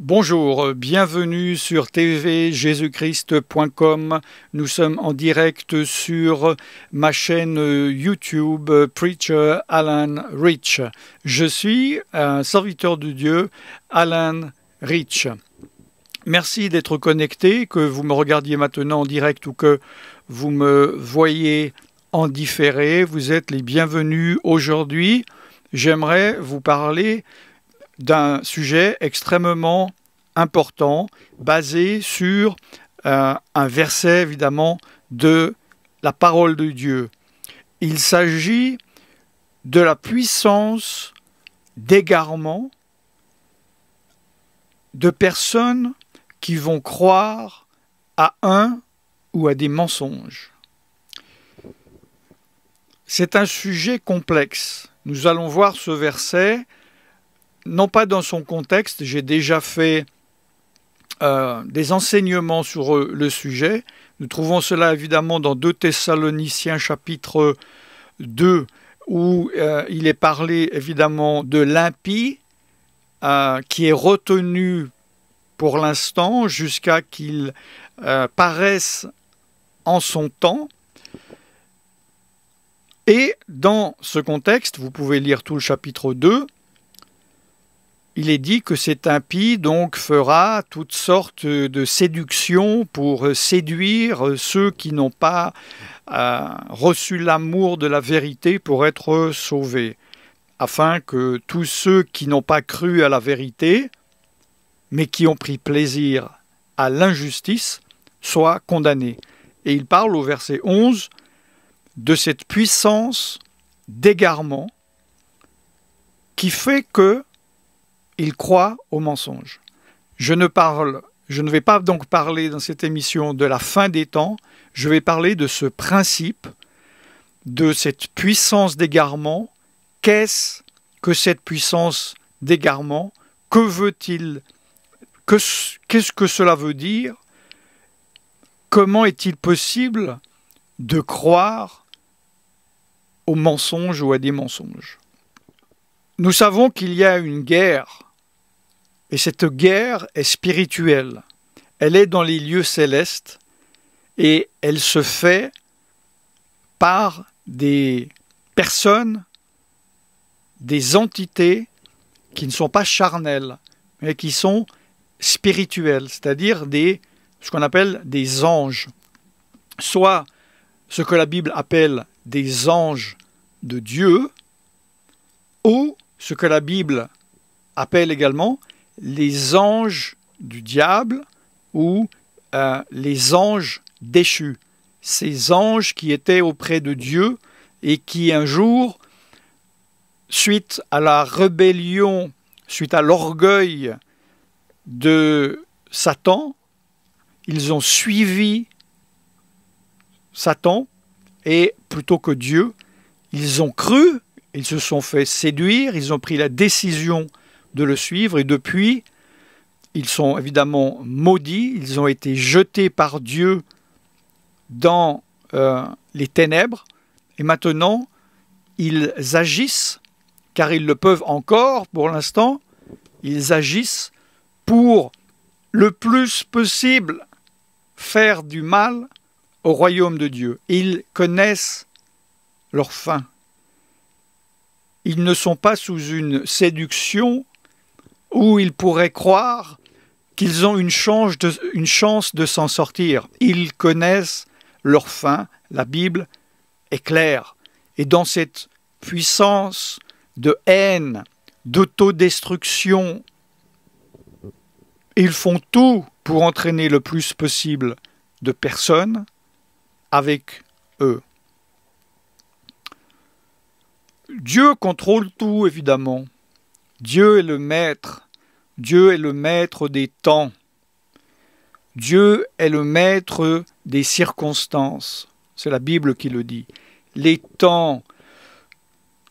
Bonjour, bienvenue sur tvjesuchrist.com. Nous sommes en direct sur ma chaîne YouTube Preacher Alan Rich. Je suis un serviteur de Dieu, Alan Rich. Merci d'être connecté, que vous me regardiez maintenant en direct ou que vous me voyez en différé. Vous êtes les bienvenus aujourd'hui. J'aimerais vous parler d'un sujet extrêmement important, basé sur un verset, évidemment, de la parole de Dieu. Il s'agit de la puissance d'égarement de personnes qui vont croire à un ou à des mensonges. C'est un sujet complexe. Nous allons voir ce verset non pas dans son contexte, j'ai déjà fait des enseignements sur le sujet. Nous trouvons cela évidemment dans 2 Thessaloniciens chapitre 2, où il est parlé évidemment de l'impie qui est retenu pour l'instant jusqu'à qu'il paraisse en son temps. Et dans ce contexte, vous pouvez lire tout le chapitre 2, il est dit que cet impie donc fera toutes sortes de séductions pour séduire ceux qui n'ont pas reçu l'amour de la vérité pour être sauvés, afin que tous ceux qui n'ont pas cru à la vérité, mais qui ont pris plaisir à l'injustice, soient condamnés. Et il parle au verset 11 de cette puissance d'égarement qui fait que il croit au mensonge. Je ne vais pas donc parler dans cette émission de la fin des temps, je vais parler de ce principe, de cette puissance d'égarement. Qu'est-ce que cette puissance d'égarement? Que veut-il? Qu'est-ce que cela veut dire? Comment est-il possible de croire aux mensonges ou à des mensonges? Nous savons qu'il y a une guerre. Et cette guerre est spirituelle. Elle est dans les lieux célestes et elle se fait par des personnes, des entités qui ne sont pas charnelles, mais qui sont spirituelles, c'est-à-dire ce qu'on appelle des anges. Soit ce que la Bible appelle des anges de Dieu, ou ce que la Bible appelle également les anges du diable ou les anges déchus. Ces anges qui étaient auprès de Dieu et qui un jour, suite à la rébellion, suite à l'orgueil de Satan, ils ont suivi Satan et plutôt que Dieu, ils ont cru, ils se sont fait séduire, ils ont pris la décision de le suivre, et depuis, ils sont évidemment maudits, ils ont été jetés par Dieu dans les ténèbres, et maintenant, ils agissent, car ils le peuvent encore pour l'instant, ils agissent pour le plus possible faire du mal au royaume de Dieu. Ils connaissent leur fin. Ils ne sont pas sous une séduction où ils pourraient croire qu'ils ont une chance de s'en sortir. Ils connaissent leur fin. La Bible est claire. Et dans cette puissance de haine, d'autodestruction, ils font tout pour entraîner le plus possible de personnes avec eux. Dieu contrôle tout, évidemment. Dieu est le maître. Dieu est le maître des temps. Dieu est le maître des circonstances. C'est la Bible qui le dit. Les temps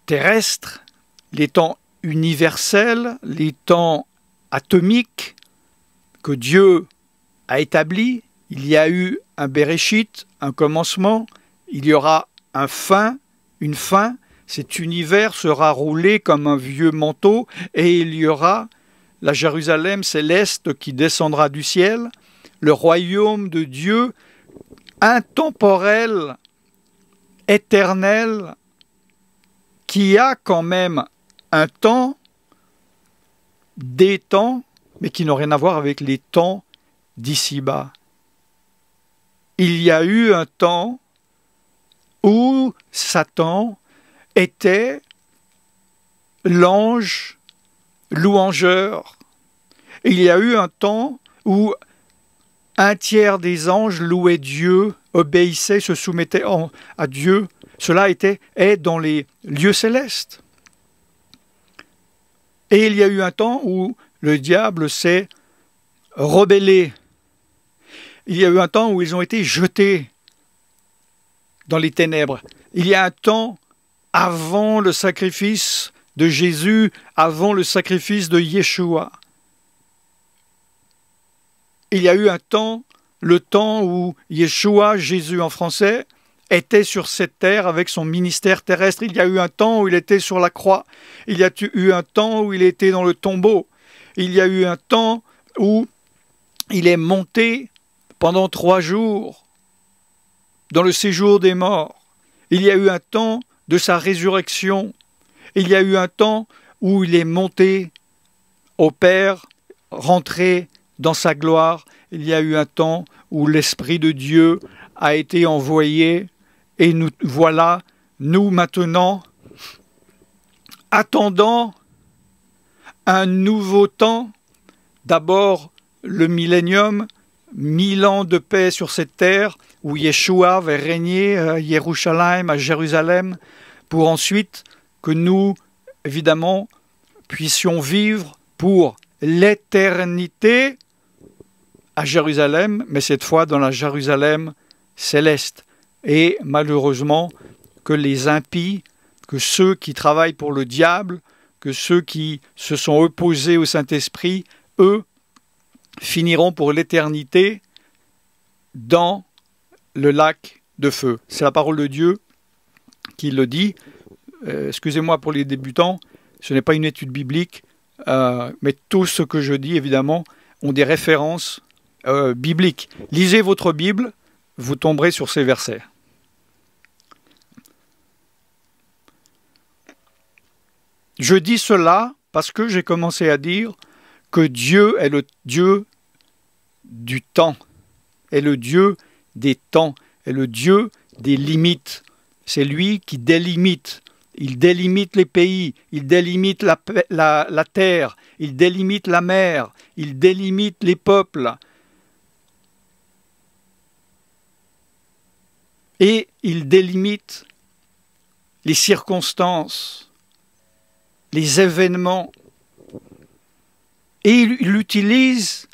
terrestres, les temps universels, les temps atomiques que Dieu a établis. Il y a eu un Béréchit, un commencement. Il y aura une fin. Cet univers sera roulé comme un vieux manteau et il y aura la Jérusalem céleste qui descendra du ciel, le royaume de Dieu intemporel, éternel, qui a quand même un temps, des temps, mais qui n'ont rien à voir avec les temps d'ici-bas. Il y a eu un temps où Satan était l'ange louangeur. Il y a eu un temps où un tiers des anges louaient Dieu, obéissaient, se soumettaient à Dieu. Cela est dans les lieux célestes. Et il y a eu un temps où le diable s'est rebellé. Il y a eu un temps où ils ont été jetés dans les ténèbres. Il y a un temps avant le sacrifice de Jésus, avant le sacrifice de Yeshua. Il y a eu un temps, le temps où Yeshua, Jésus en français, était sur cette terre avec son ministère terrestre. Il y a eu un temps où il était sur la croix. Il y a eu un temps où il était dans le tombeau. Il y a eu un temps où il est monté pendant 3 jours dans le séjour des morts. Il y a eu un temps de sa résurrection. Il y a eu un temps où il est monté au Père, rentré dans sa gloire. Il y a eu un temps où l'Esprit de Dieu a été envoyé et nous voilà, nous maintenant, attendant un nouveau temps, d'abord le millénium, 1000 ans de paix sur cette terre, où Yeshua va régner à Yerushalayim, à Jérusalem, pour ensuite que nous, évidemment, puissions vivre pour l'éternité à Jérusalem, mais cette fois dans la Jérusalem céleste. Et malheureusement, que les impies, que ceux qui travaillent pour le diable, que ceux qui se sont opposés au Saint-Esprit, eux, finiront pour l'éternité dans le lac de feu. C'est la parole de Dieu qui le dit. Excusez-moi pour les débutants, ce n'est pas une étude biblique, mais tout ce que je dis, évidemment, ont des références bibliques. Lisez votre Bible, vous tomberez sur ces versets. Je dis cela parce que j'ai commencé à dire que Dieu est le Dieu du temps, est le Dieu des temps, est le Dieu des limites. C'est lui qui délimite. Il délimite les pays, il délimite la terre, il délimite la mer, il délimite les peuples. Et il délimite les circonstances, les événements. Et il utilise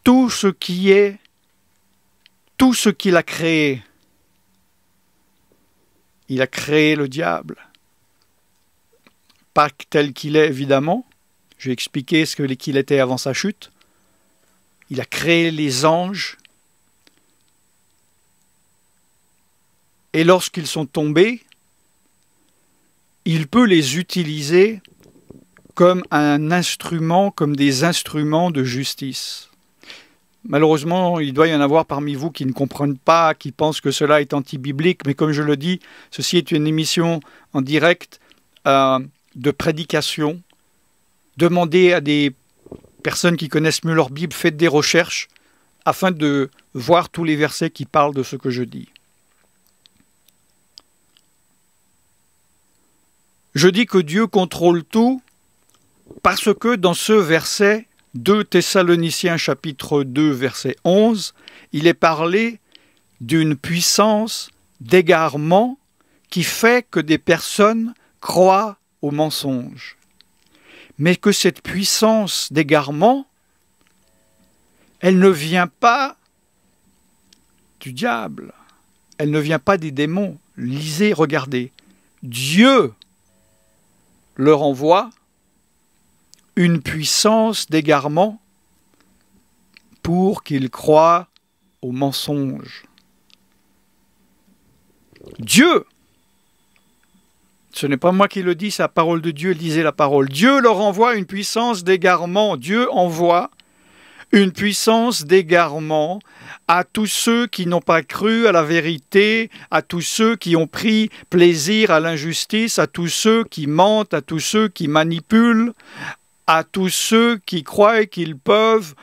tout ce qui est, tout ce qu'il a créé. Il a créé le diable. Pas tel qu'il est, évidemment. Je vais expliquer qu'il était avant sa chute. Il a créé les anges. Et lorsqu'ils sont tombés, il peut les utiliser comme un instrument, comme des instruments de justice. Malheureusement, il doit y en avoir parmi vous qui ne comprennent pas, qui pensent que cela est anti-biblique, mais comme je le dis, ceci est une émission en direct de prédication. Demandez à des personnes qui connaissent mieux leur Bible, faites des recherches afin de voir tous les versets qui parlent de ce que je dis. Je dis que Dieu contrôle tout parce que dans ce verset 2 Thessaloniciens chapitre 2 verset 11, il est parlé d'une puissance d'égarement qui fait que des personnes croient au mensonge. Mais que cette puissance d'égarement, elle ne vient pas du diable, elle ne vient pas des démons. Lisez, regardez. Dieu leur envoie une puissance d'égarement pour qu'ils croient au mensonge. Dieu, Ce n'est pas moi qui le dis, c'est la parole de Dieu, lisez la parole. Dieu leur envoie une puissance d'égarement. Dieu envoie une puissance d'égarement à tous ceux qui n'ont pas cru à la vérité, à tous ceux qui ont pris plaisir à l'injustice, à tous ceux qui mentent, à tous ceux qui manipulent, à tous ceux qui croient qu'ils peuvent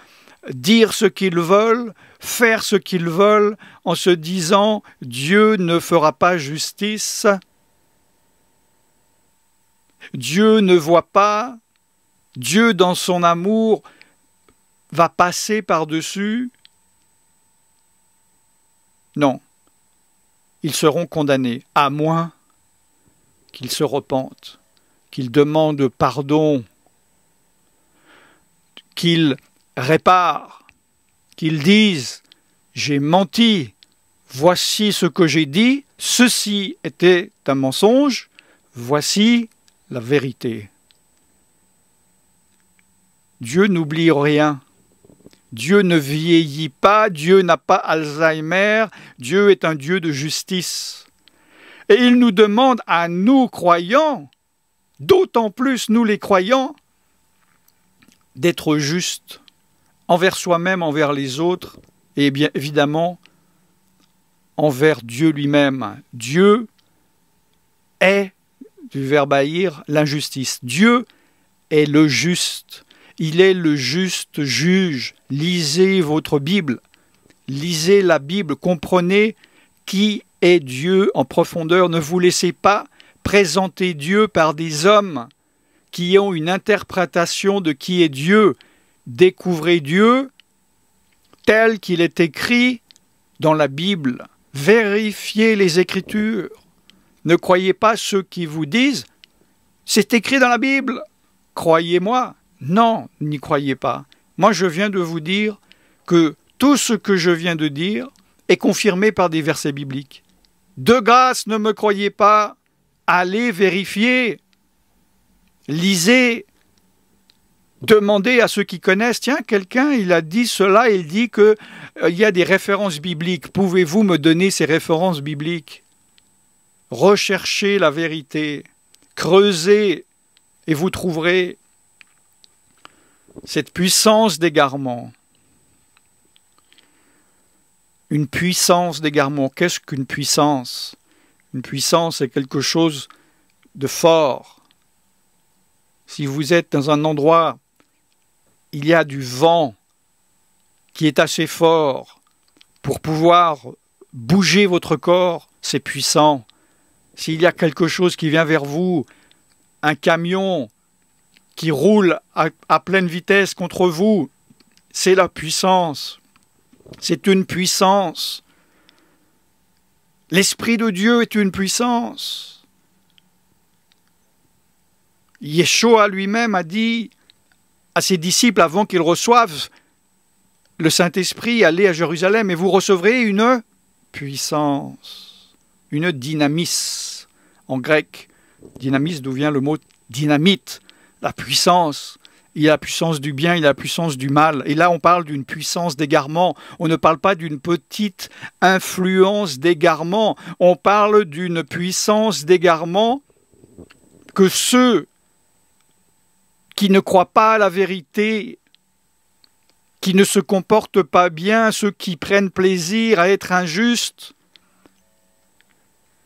dire ce qu'ils veulent, faire ce qu'ils veulent, en se disant « Dieu ne fera pas justice ». Dieu ne voit pas, Dieu dans son amour va passer par-dessus. Non, ils seront condamnés, à moins qu'ils se repentent, qu'ils demandent pardon, qu'ils réparent, qu'ils disent « J'ai menti, voici ce que j'ai dit, ceci était un mensonge, voici la vérité. » Dieu n'oublie rien. Dieu ne vieillit pas, Dieu n'a pas Alzheimer, Dieu est un Dieu de justice. Et il nous demande à nous croyants, d'autant plus nous les croyants, d'être justes envers soi-même, envers les autres, et bien évidemment envers Dieu lui-même. Dieu est, du verbe haïr, l'injustice. Dieu est le juste. Il est le juste juge. Lisez votre Bible. Lisez la Bible. Comprenez qui est Dieu en profondeur. Ne vous laissez pas présenter Dieu par des hommes qui ont une interprétation de qui est Dieu. Découvrez Dieu tel qu'il est écrit dans la Bible. Vérifiez les Écritures. Ne croyez pas ceux qui vous disent « c'est écrit dans la Bible, croyez-moi ». Non, n'y croyez pas. Moi, je viens de vous dire que tout ce que je viens de dire est confirmé par des versets bibliques. De grâce, ne me croyez pas, allez vérifier, lisez, demandez à ceux qui connaissent. Tiens, quelqu'un, il a dit cela, il dit qu'il y a des références bibliques. Pouvez-vous me donner ces références bibliques? Recherchez la vérité, creusez et vous trouverez cette puissance d'égarement. Une puissance d'égarement. Qu'est-ce qu'une puissance? Une puissance est quelque chose de fort. Si vous êtes dans un endroit, il y a du vent qui est assez fort pour pouvoir bouger votre corps, c'est puissant. S'il y a quelque chose qui vient vers vous, un camion qui roule à pleine vitesse contre vous, c'est la puissance. C'est une puissance. L'Esprit de Dieu est une puissance. Yeshua lui-même a dit à ses disciples avant qu'ils reçoivent le Saint-Esprit, allez à Jérusalem et vous recevrez une puissance, une dynamis. En grec, dynamis, d'où vient le mot dynamite. La puissance, il y a la puissance du bien, il y a la puissance du mal. Et là, on parle d'une puissance d'égarement. On ne parle pas d'une petite influence d'égarement. On parle d'une puissance d'égarement que ceux qui ne croient pas à la vérité, qui ne se comportent pas bien, ceux qui prennent plaisir à être injustes,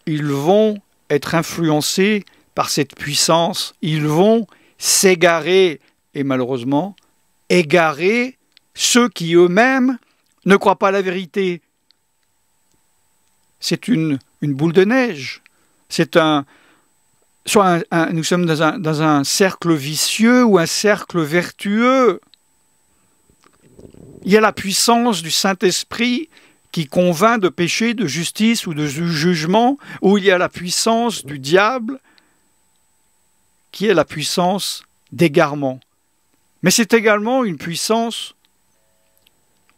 ils vont être influencés par cette puissance. Ils vont s'égarer et malheureusement égarer ceux qui eux-mêmes ne croient pas à la vérité. C'est une boule de neige. C'est nous sommes dans un cercle vicieux ou un cercle vertueux. Il y a la puissance du Saint-Esprit qui convainc de péché, de justice ou de jugement, ou il y a la puissance du diable qui est la puissance d'égarement. Mais c'est également une puissance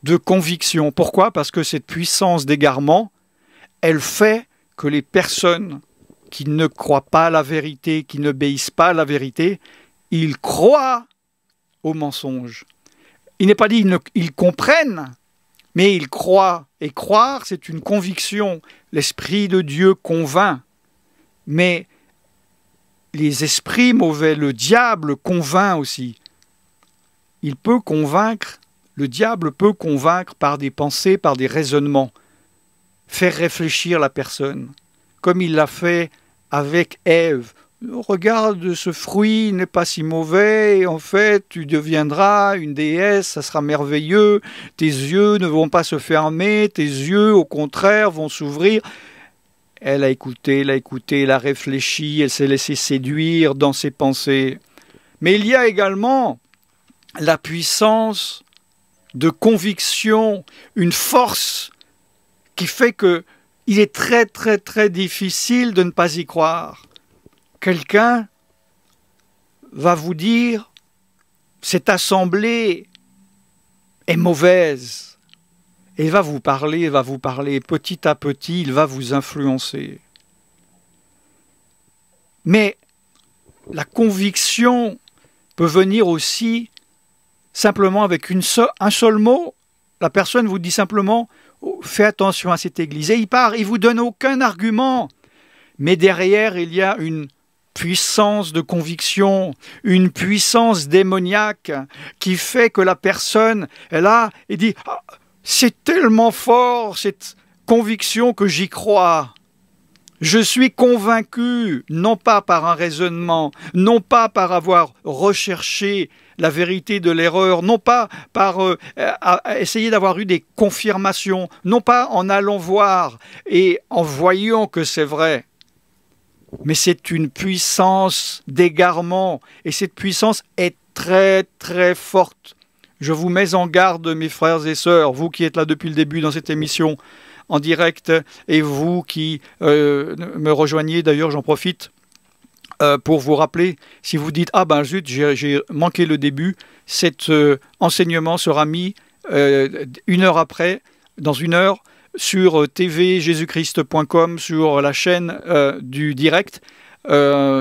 de conviction. Pourquoi? Parce que cette puissance d'égarement, elle fait que les personnes qui ne croient pas à la vérité, qui n'obéissent pas à la vérité, ils croient au mensonge. Il n'est pas dit qu'ils comprennent, mais ils croient. Et croire, c'est une conviction. L'Esprit de Dieu convainc. Mais les esprits mauvais, le diable convainc aussi. Il peut convaincre, le diable peut convaincre par des pensées, par des raisonnements, faire réfléchir la personne, comme il l'a fait avec Ève. Regarde, ce fruit n'est pas si mauvais, et en fait, tu deviendras une déesse, ça sera merveilleux, tes yeux ne vont pas se fermer, tes yeux, au contraire, vont s'ouvrir. Elle a écouté, elle a réfléchi, elle s'est laissée séduire dans ses pensées. Mais il y a également la puissance de conviction, une force qui fait que il est très très très difficile de ne pas y croire. Quelqu'un va vous dire « cette assemblée est mauvaise ». Et il va vous parler, petit à petit, il va vous influencer. Mais la conviction peut venir aussi simplement avec un seul mot. La personne vous dit simplement oh, « fais attention à cette église ». Et il part, il ne vous donne aucun argument. Mais derrière, il y a une puissance de conviction, une puissance démoniaque qui fait que la personne est là et dit ah, c'est tellement fort cette conviction que j'y crois. Je suis convaincu, non pas par un raisonnement, non pas par avoir recherché la vérité de l'erreur, non pas par essayer d'avoir eu des confirmations, non pas en allant voir et en voyant que c'est vrai. Mais c'est une puissance d'égarement et cette puissance est très très forte. Je vous mets en garde, mes frères et sœurs, vous qui êtes là depuis le début dans cette émission en direct et vous qui me rejoignez, d'ailleurs j'en profite pour vous rappeler, si vous dites « Ah ben zut, j'ai manqué le début », cet enseignement sera mis une heure après, dans une heure, sur tvjesuchrist.com, sur la chaîne du direct,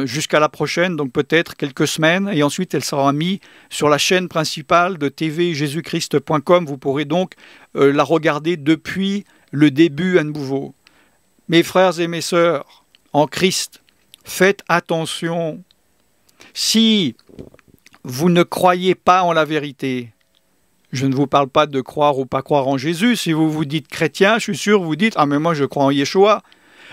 jusqu'à la prochaine, donc peut-être quelques semaines, et ensuite elle sera mise sur la chaîne principale de tvjesuchrist.com. Vous pourrez donc la regarder depuis le début à nouveau. Mes frères et mes sœurs, en Christ, faites attention. Si vous ne croyez pas en la vérité, je ne vous parle pas de croire ou pas croire en Jésus. Si vous vous dites chrétien, je suis sûr, vous dites « Ah mais moi je crois en Yeshua ».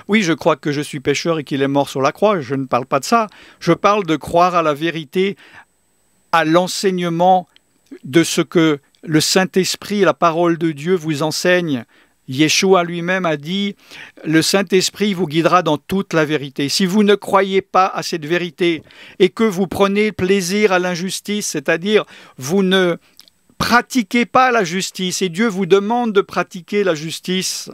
Oui, je crois que je suis pécheur et qu'il est mort sur la croix. Je ne parle pas de ça. Je parle de croire à la vérité, à l'enseignement de ce que le Saint-Esprit, la parole de Dieu vous enseigne. Yeshua lui-même a dit « Le Saint-Esprit vous guidera dans toute la vérité ». Si vous ne croyez pas à cette vérité et que vous prenez plaisir à l'injustice, c'est-à-dire vous ne pratiquez pas la justice et Dieu vous demande de pratiquer la justice,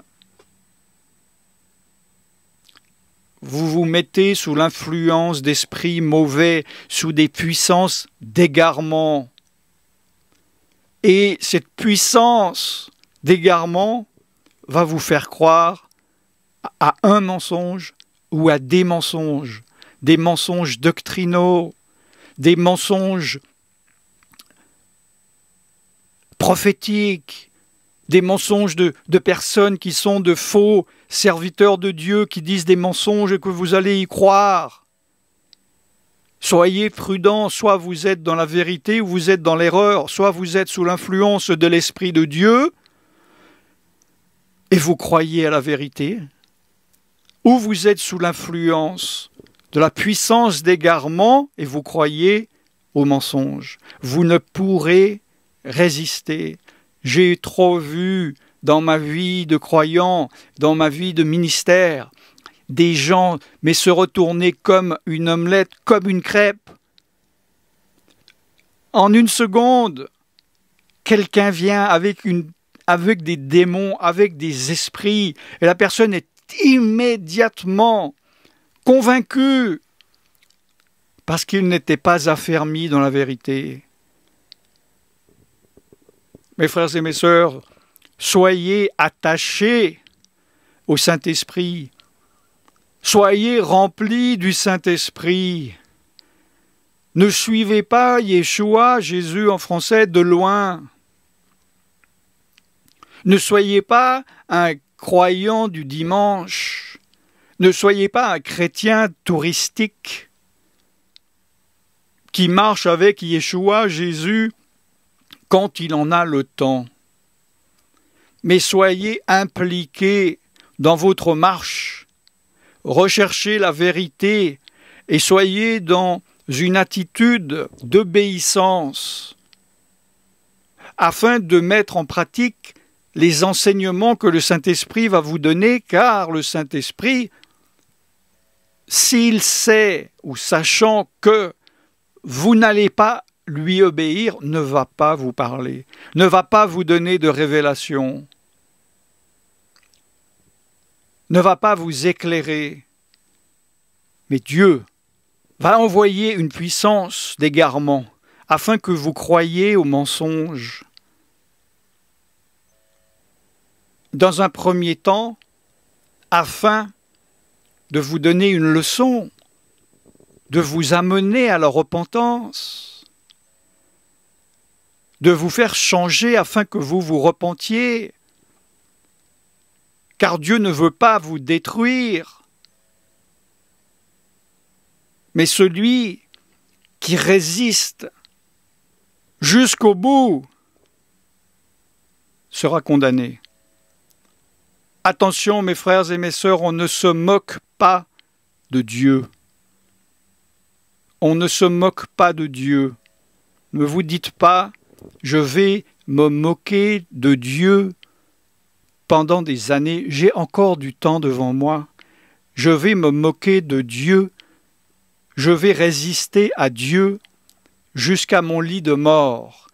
vous vous mettez sous l'influence d'esprits mauvais, sous des puissances d'égarement. Et cette puissance d'égarement va vous faire croire à un mensonge ou à des mensonges doctrinaux, des mensonges prophétiques, des mensonges de personnes qui sont de faux serviteurs de Dieu, qui disent des mensonges et que vous allez y croire. Soyez prudents, soit vous êtes dans la vérité ou vous êtes dans l'erreur, soit vous êtes sous l'influence de l'Esprit de Dieu et vous croyez à la vérité, ou vous êtes sous l'influence de la puissance d'égarement et vous croyez au mensonge. Vous ne pourrez résister. J'ai trop vu dans ma vie de croyant, dans ma vie de ministère, des gens mais se retourner comme une omelette, comme une crêpe. En une seconde, quelqu'un vient avec des démons, avec des esprits, et la personne est immédiatement convaincue parce qu'il n'était pas affermi dans la vérité. Mes frères et mes sœurs, soyez attachés au Saint-Esprit. Soyez remplis du Saint-Esprit. Ne suivez pas Yeshua, Jésus en français, de loin. Ne soyez pas un croyant du dimanche. Ne soyez pas un chrétien touristique. qui marche avec Yeshua, Jésus, quand il en a le temps. Mais soyez impliqués dans votre marche, recherchez la vérité et soyez dans une attitude d'obéissance afin de mettre en pratique les enseignements que le Saint-Esprit va vous donner, car le Saint-Esprit, s'il sait ou sachant que vous n'allez pas lui obéir, ne va pas vous parler, ne va pas vous donner de révélation, ne va pas vous éclairer. Mais Dieu va envoyer une puissance d'égarement afin que vous croyiez aux mensonges. Dans un premier temps, afin de vous donner une leçon, de vous amener à la repentance, de vous faire changer afin que vous vous repentiez, car Dieu ne veut pas vous détruire, mais celui qui résiste jusqu'au bout sera condamné. Attention, mes frères et mes sœurs, on ne se moque pas de Dieu. On ne se moque pas de Dieu. Ne vous dites pas, je vais me moquer de Dieu pendant des années. J'ai encore du temps devant moi. Je vais me moquer de Dieu. Je vais résister à Dieu jusqu'à mon lit de mort.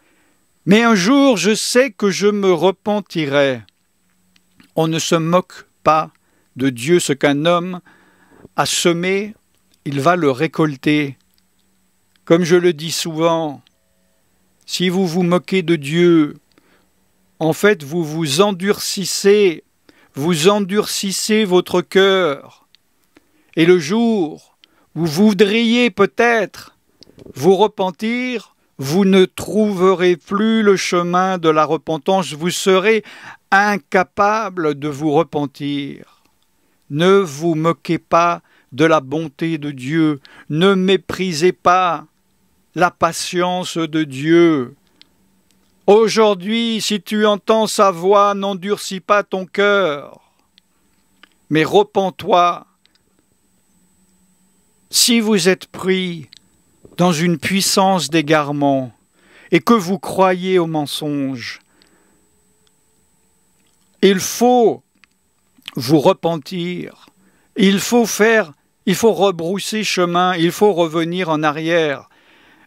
Mais un jour, je sais que je me repentirai. On ne se moque pas de Dieu. Ce qu'un homme a semé, il va le récolter. Comme je le dis souvent, si vous vous moquez de Dieu, en fait, vous vous endurcissez votre cœur. Et le jour où vous voudriez peut-être vous repentir, vous ne trouverez plus le chemin de la repentance, vous serez incapable de vous repentir. Ne vous moquez pas de la bonté de Dieu, ne méprisez pas la patience de Dieu. Aujourd'hui, si tu entends sa voix, n'endurcis pas ton cœur, mais repens-toi. Si vous êtes pris dans une puissance d'égarement et que vous croyez aux mensonges, il faut vous repentir, il faut rebrousser chemin, il faut revenir en arrière,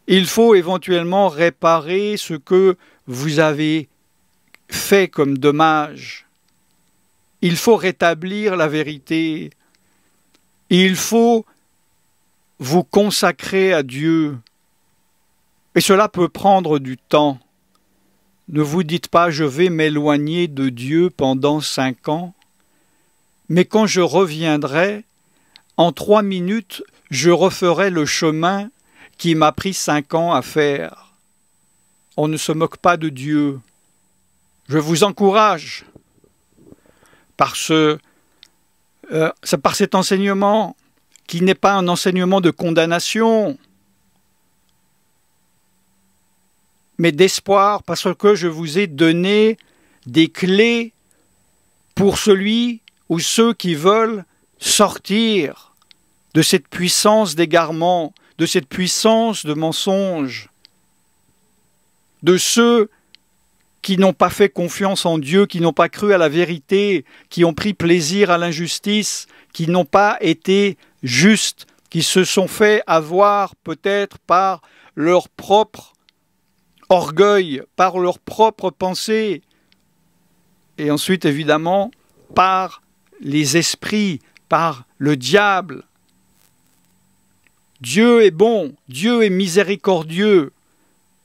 il faut éventuellement réparer ce que vous avez fait comme dommage. Il faut rétablir la vérité. Il faut vous consacrer à Dieu. Et cela peut prendre du temps. Ne vous dites pas, je vais m'éloigner de Dieu pendant 5 ans, mais quand je reviendrai, en 3 minutes, je referai le chemin qui m'a pris 5 ans à faire. On ne se moque pas de Dieu. Je vous encourage par cet enseignement qui n'est pas un enseignement de condamnation, mais d'espoir, parce que je vous ai donné des clés pour celui ou ceux qui veulent sortir de cette puissance d'égarement, de cette puissance de mensonge, de ceux qui n'ont pas fait confiance en Dieu, qui n'ont pas cru à la vérité, qui ont pris plaisir à l'injustice, qui n'ont pas été justes, qui se sont fait avoir peut-être par leur propre orgueil, par leur propre pensée, et ensuite évidemment par les esprits, par le diable. Dieu est bon, Dieu est miséricordieux.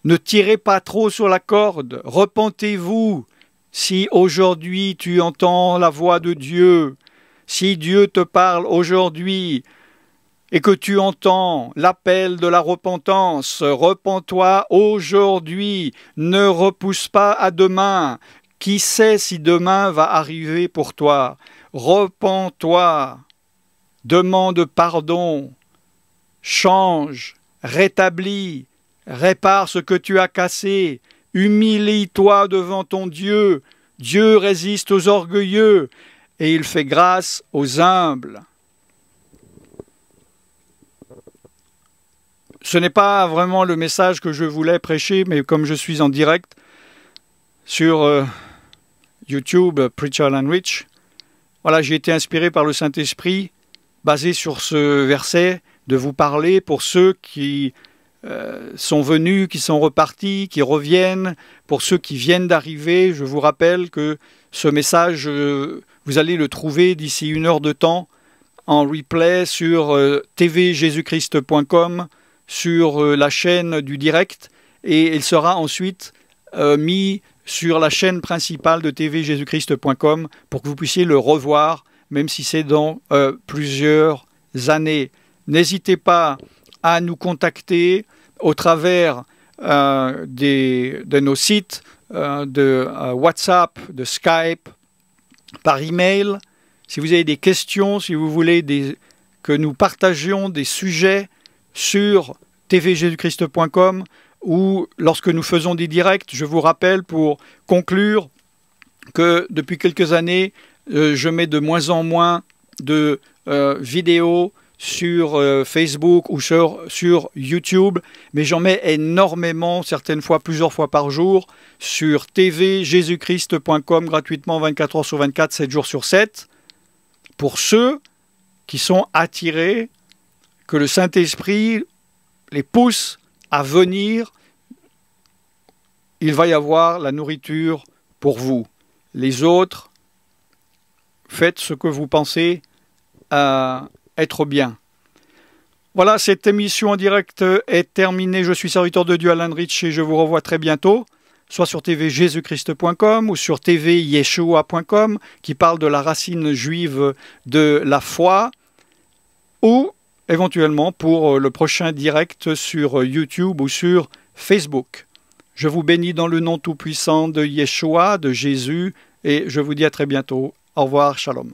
Ne tirez pas trop sur la corde, repentez-vous. Si aujourd'hui tu entends la voix de Dieu, si Dieu te parle aujourd'hui et que tu entends l'appel de la repentance, repens-toi aujourd'hui, ne repousse pas à demain. Qui sait si demain va arriver pour toi? Repens-toi, demande pardon, change, rétablis, répare ce que tu as cassé, humilie-toi devant ton Dieu. Dieu résiste aux orgueilleux et il fait grâce aux humbles. Ce n'est pas vraiment le message que je voulais prêcher, mais comme je suis en direct sur YouTube, Preacher Alan Rich, voilà, j'ai été inspiré par le Saint-Esprit, basé sur ce verset, de vous parler pour ceux qui sont venus, qui sont repartis, qui reviennent, pour ceux qui viennent d'arriver. Je vous rappelle que ce message, vous allez le trouver d'ici 1 heure de temps en replay sur tvjesuschrist.com, sur la chaîne du direct, et il sera ensuite mis sur la chaîne principale de tvjesuschrist.com pour que vous puissiez le revoir, même si c'est dans plusieurs années. N'hésitez pas à nous contacter au travers de nos sites, de WhatsApp, de Skype, par email. Si vous avez des questions, si vous voulez que nous partagions des sujets sur tvjesuschrist.com ou lorsque nous faisons des directs, je vous rappelle pour conclure que depuis quelques années, je mets de moins en moins de vidéos sur Facebook ou sur YouTube, mais j'en mets énormément, certaines fois plusieurs fois par jour, sur tvjesuschrist.com gratuitement 24 heures sur 24, 7 jours sur 7, pour ceux qui sont attirés, que le Saint-Esprit les pousse à venir. Il va y avoir la nourriture pour vous. Les autres, faites ce que vous pensez être bien. Voilà, cette émission en direct est terminée. Je suis serviteur de Dieu Alan Rich et je vous revois très bientôt, soit sur tvjesuschrist.com ou sur tvyeshua.com qui parle de la racine juive de la foi, ou éventuellement pour le prochain direct sur YouTube ou sur Facebook. Je vous bénis dans le nom tout-puissant de Yeshua, de Jésus, et je vous dis à très bientôt. Au revoir, shalom.